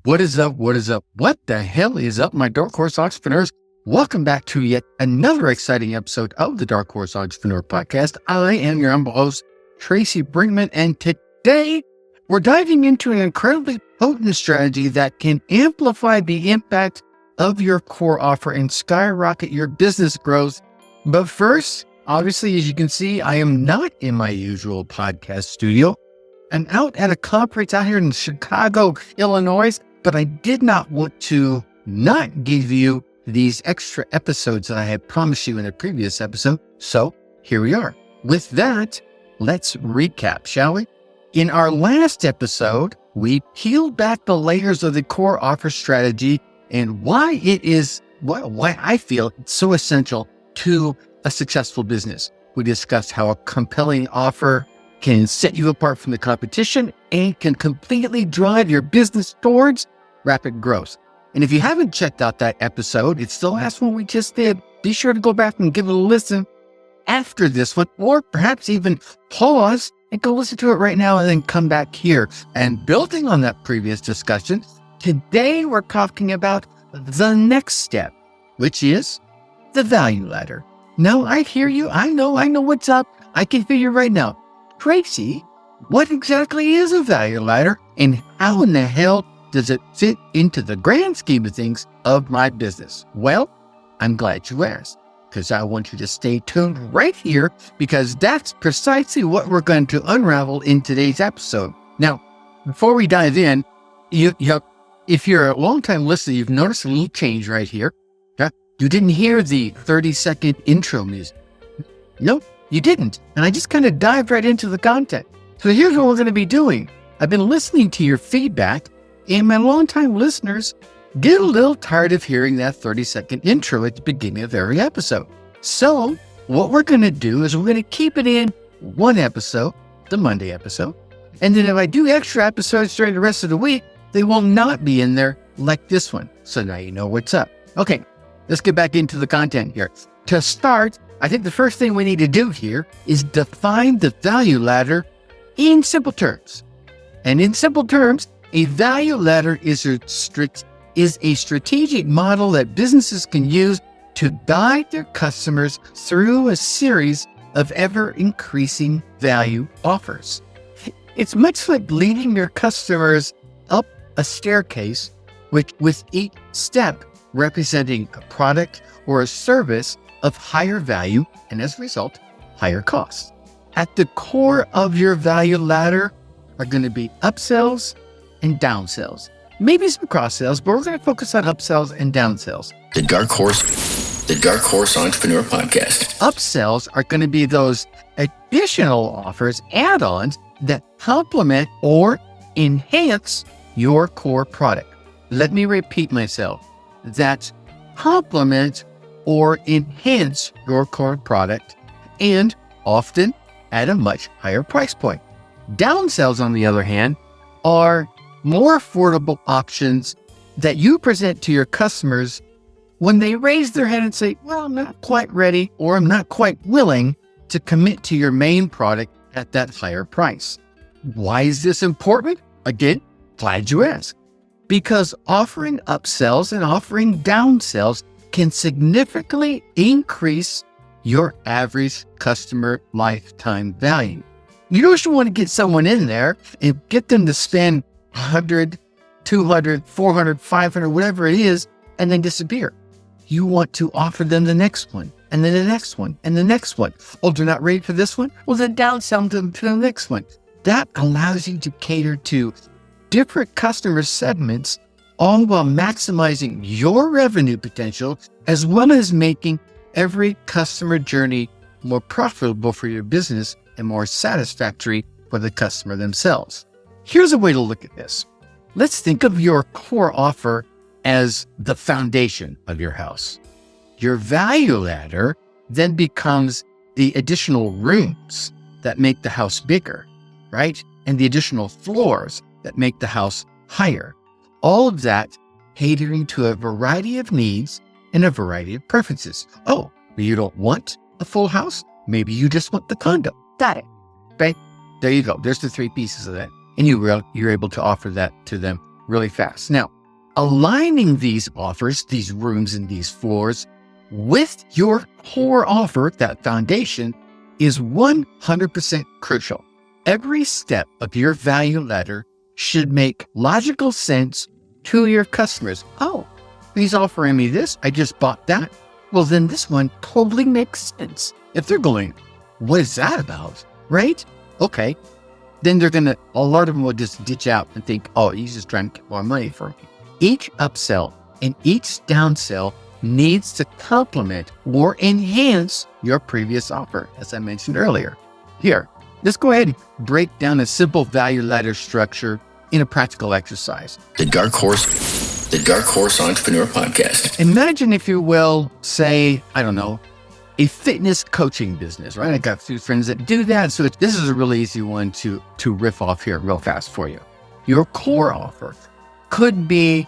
What is up? What is up? What the hell is up, my Dark Horse Entrepreneurs? Welcome back to yet another exciting episode of the Dark Horse Entrepreneur Podcast. I am your humble host, Tracy Brinkmann, and today we're diving into an incredibly potent strategy that can amplify the impact of your core offer and skyrocket your business growth. But first, obviously, as you can see, I am not in my usual podcast studio. I'm out at a conference out here in Chicago, Illinois, but I did not want to not give you these extra episodes that I had promised you in a previous episode. So here we are. With that, let's recap, shall we? In our last episode, we peeled back the layers of the core offer strategy and why I feel it's so essential to a successful business. We discussed how a compelling offer can set you apart from the competition and can completely drive your business towards rapid growth. And if you haven't checked out that episode, it's the last one we just did. Be sure to go back and give it a listen after this one, or perhaps even pause and go listen to it right now and then come back here. And building on that previous discussion, today we're talking about the next step, which is the value ladder. Now I hear you. I know what's up. I can hear you right now. Tracy, what exactly is a value ladder and how in the hell does it fit into the grand scheme of things of my business? Well, I'm glad you asked, because I want you to stay tuned right here, because that's precisely what we're going to unravel in today's episode. Now, before we dive in, if you're a longtime listener, you've noticed a little change right here. Okay? You didn't hear the 30-second intro music. Nope, you didn't. And I just kind of dived right into the content. So here's what we're going to be doing. I've been listening to your feedback, and my longtime listeners get a little tired of hearing that 30-second intro at the beginning of every episode. So what we're going to do is we're going to keep it in one episode, the Monday episode. And then if I do extra episodes during the rest of the week, they will not be in there like this one. So now you know what's up. Okay, let's get back into the content here. To start, I think the first thing we need to do here is define the value ladder in simple terms. And in simple terms, a value ladder is a strategic model that businesses can use to guide their customers through a series of ever-increasing value offers. It's much like leading your customers up a staircase, with each step representing a product or a service of higher value and, as a result, higher cost. At the core of your value ladder are going to be upsells and downsells. Maybe some cross sells, but we're going to focus on upsells and downsells. The Dark Horse Entrepreneur Podcast. Upsells are going to be those additional offers, add-ons that complement or enhance your core product. Let me repeat myself. That complement or enhance your core product, and often at a much higher price point. Downsells, on the other hand, are more affordable options that you present to your customers when they raise their hand and say, well, I'm not quite ready, or I'm not quite willing to commit to your main product at that higher price. Why is this important? Again, glad you asked. Because offering upsells and offering downsells can significantly increase your average customer lifetime value. You don't just want to get someone in there and get them to spend 100, 200, 400, 500, whatever it is, and then disappear. You want to offer them the next one, and then the next one, and the next one. Oh, they're not ready for this one? Well, then downsell them to the next one. That allows you to cater to different customer segments, all while maximizing your revenue potential, as well as making every customer journey more profitable for your business and more satisfactory for the customer themselves. Here's a way to look at this. Let's think of your core offer as the foundation of your house. Your value ladder then becomes the additional rooms that make the house bigger, right? And the additional floors that make the house higher. All of that catering to a variety of needs and a variety of preferences. Oh, you don't want a full house? Maybe you just want the condo. Got it. Right? There you go. There's the three pieces of that. And you're able to offer that to them really fast. Now, aligning these offers, these rooms and these floors with your core offer, that foundation, is 100% crucial. Every step of your value ladder should make logical sense to your customers. Oh, he's offering me this. I just bought that. Well, then this one totally makes sense. If they're going, what is that about? Right? Okay. Then a lot of them will just ditch out and think, oh, he's just trying to get more money from me. Each upsell and each downsell needs to complement or enhance your previous offer, as I mentioned earlier. Here, let's go ahead and break down a simple value ladder structure in a practical exercise. The Dark Horse Entrepreneur Podcast. Imagine, if you will, say, I don't know, a fitness coaching business, right? I got a few friends that do that. So this is a really easy one to riff off here real fast for you. Your core offer could be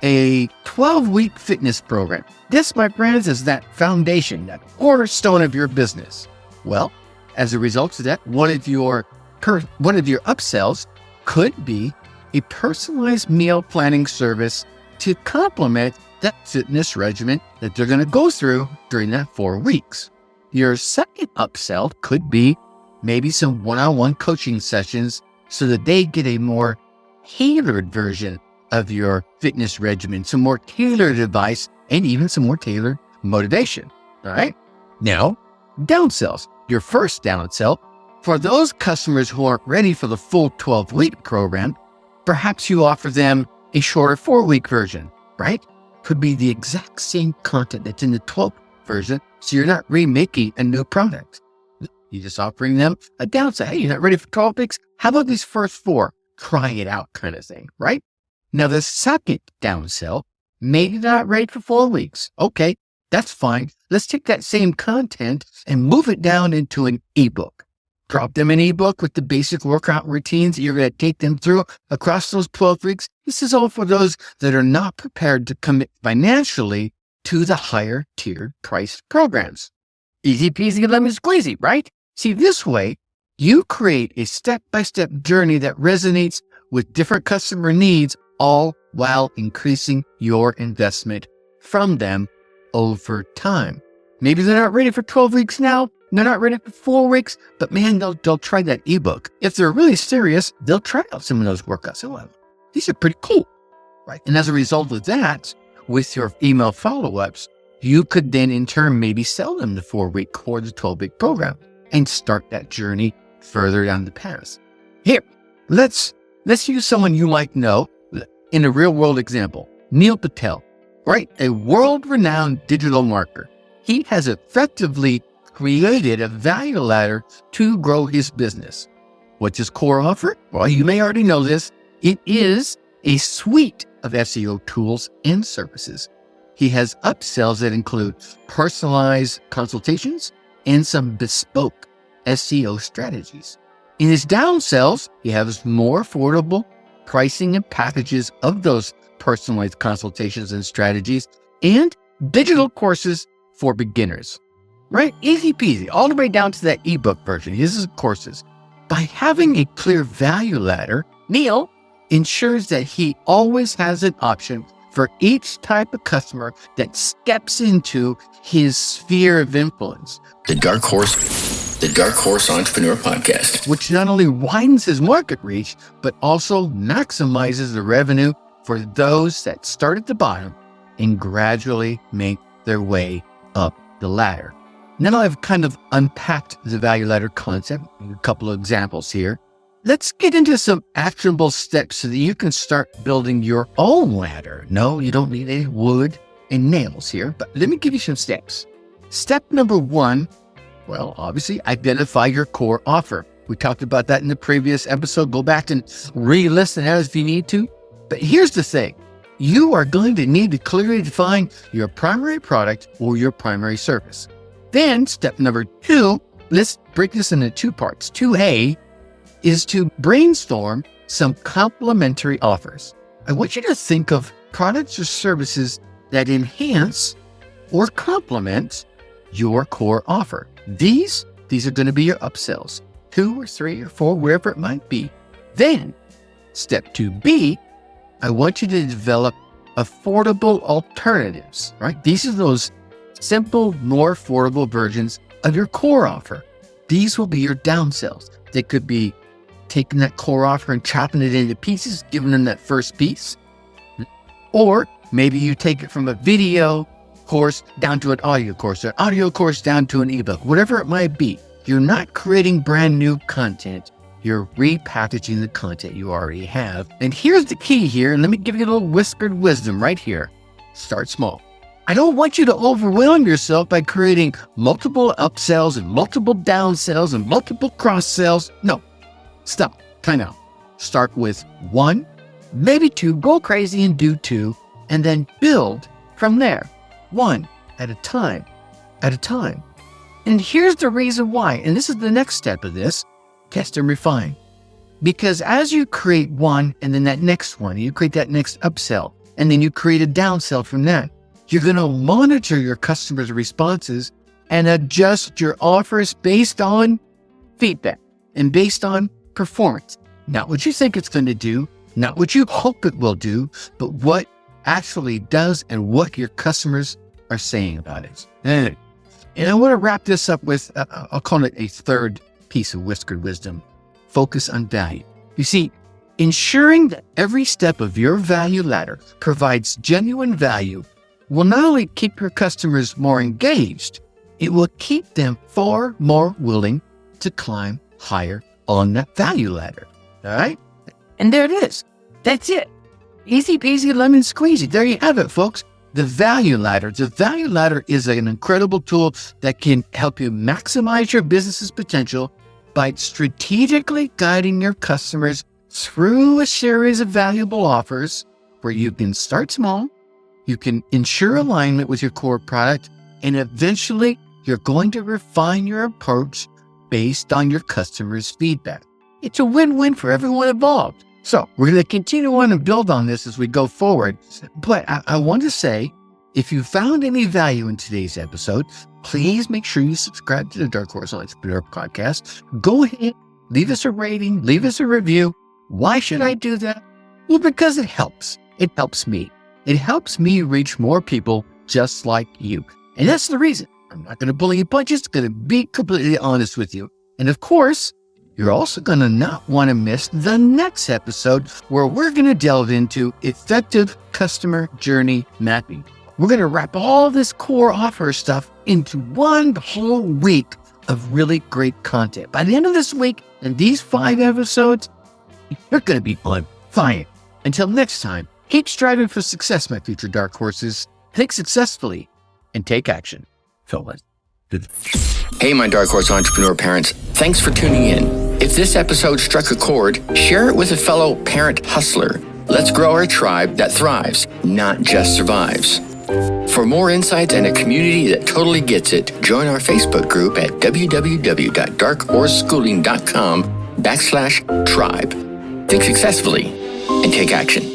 a 12-week fitness program. This, my friends, is that foundation, that cornerstone of your business. Well, as a result of that, one of your upsells could be a personalized meal planning service to complement that fitness regimen that they're going to go through during that 4 weeks. Your second upsell could be maybe some one-on-one coaching sessions so that they get a more tailored version of your fitness regimen, some more tailored advice, and even some more tailored motivation. All right. Now, downsells. Your first downsell, for those customers who aren't ready for the full 12-week program, perhaps you offer them a shorter 4-week version, right? Could be the exact same content that's in the 12th version, so you're not remaking a new product. You're just offering them a downsell. Hey, you're not ready for 12 weeks? How about these first 4? Try it out kind of thing, right? Now, the second downsell, maybe not ready for 4 weeks. Okay, that's fine. Let's take that same content and move it down into an ebook. Drop them an ebook with the basic workout routines that you're going to take them through across those 12 weeks. This is all for those that are not prepared to commit financially to the higher tiered priced programs. Easy peasy lemon squeezy, right? See, this way, you create a step-by-step journey that resonates with different customer needs, all while increasing your investment from them over time. Maybe they're not ready for 12 weeks now. They're not ready for 4 weeks, but man, they'll try that ebook. If they're really serious, they'll try out some of those workouts. Oh, these are pretty cool, right? And as a result of that, with your email follow-ups, you could then in turn maybe sell them the 4-week or the 12-week program and start that journey further down the path. Here, let's use someone you might know in a real-world example. Neil Patel, right? A world-renowned digital marketer. He has effectively created a value ladder to grow his business. What's his core offer? Well, you may already know this. It is a suite of SEO tools and services. He has upsells that include personalized consultations and some bespoke SEO strategies. In his downsells, he has more affordable pricing and packages of those personalized consultations and strategies and digital courses for beginners. Right? Easy peasy, all the way down to that ebook version. His is courses. By having a clear value ladder, Neil ensures that he always has an option for each type of customer that steps into his sphere of influence. The Dark Horse Entrepreneur Podcast, which not only widens his market reach, but also maximizes the revenue for those that start at the bottom and gradually make their way up the ladder. Now I've kind of unpacked the value ladder concept in a couple of examples here. Let's get into some actionable steps so that you can start building your own ladder. No, you don't need any wood and nails here, but let me give you some steps. Step number 1, well, obviously identify your core offer. We talked about that in the previous episode. Go back and re-listen to it if you need to. But here's the thing. You are going to need to clearly define your primary product or your primary service. Then step number 2, let's break this into 2 parts. 2A is to brainstorm some complementary offers. I want you to think of products or services that enhance or complement your core offer. These are going to be your upsells, 2 or 3 or 4, wherever it might be. Then step 2B, I want you to develop affordable alternatives, right? These are those simple, more affordable versions of your core offer. These will be your downsells. They could be taking that core offer and chopping it into pieces, giving them that first piece. Or maybe you take it from a video course down to an audio course, or an audio course down to an ebook, whatever it might be. You're not creating brand new content. You're repackaging the content you already have. And here's the key here, and let me give you a little whispered wisdom right here. Start small. I don't want you to overwhelm yourself by creating multiple upsells and multiple downsells and multiple cross-sells. No, stop, time out. Start with 1, maybe 2, go crazy and do 2, and then build from there, 1 at a time, And here's the reason why, and this is the next step of this, test and refine. Because as you create one and then that next one, you create that next upsell, and then you create a downsell from that, you're going to monitor your customers' responses and adjust your offers based on feedback and based on performance. Not what you think it's going to do, not what you hope it will do, but what actually does and what your customers are saying about it. And I want to wrap this up with, I'll call it a third piece of whispered wisdom. Focus on value. You see, ensuring that every step of your value ladder provides genuine value will not only keep your customers more engaged, it will keep them far more willing to climb higher on that value ladder. All right? And there it is. That's it. Easy peasy lemon squeezy. There you have it, folks. The value ladder. The value ladder is an incredible tool that can help you maximize your business's potential by strategically guiding your customers through a series of valuable offers where you can start small, you can ensure alignment with your core product, and eventually you're going to refine your approach based on your customers' feedback. It's a win-win for everyone involved. So we're going to continue on and build on this as we go forward. But I want to say, if you found any value in today's episode, please make sure you subscribe to the Dark Horse Entrepreneur Podcast. Go ahead, leave us a rating, leave us a review. Why should I do that? Well, because it helps. It helps me. It helps me reach more people just like you. And that's the reason. I'm not going to bully you punches. I'm going to be completely honest with you. And of course, you're also going to not want to miss the next episode where we're going to delve into effective customer journey mapping. We're going to wrap all this core offer stuff into one whole week of really great content. By the end of this week and these 5 episodes, you're going to be on fire. Until next time, keep striving for success, my future dark horses. Think successfully and take action. Hey, my Dark Horse Entrepreneur parents, thanks for tuning in. If this episode struck a chord, share it with a fellow parent hustler. Let's grow our tribe that thrives, not just survives. For more insights and a community that totally gets it, join our Facebook group at www.darkhorseschooling.com/tribe. Think successfully and take action.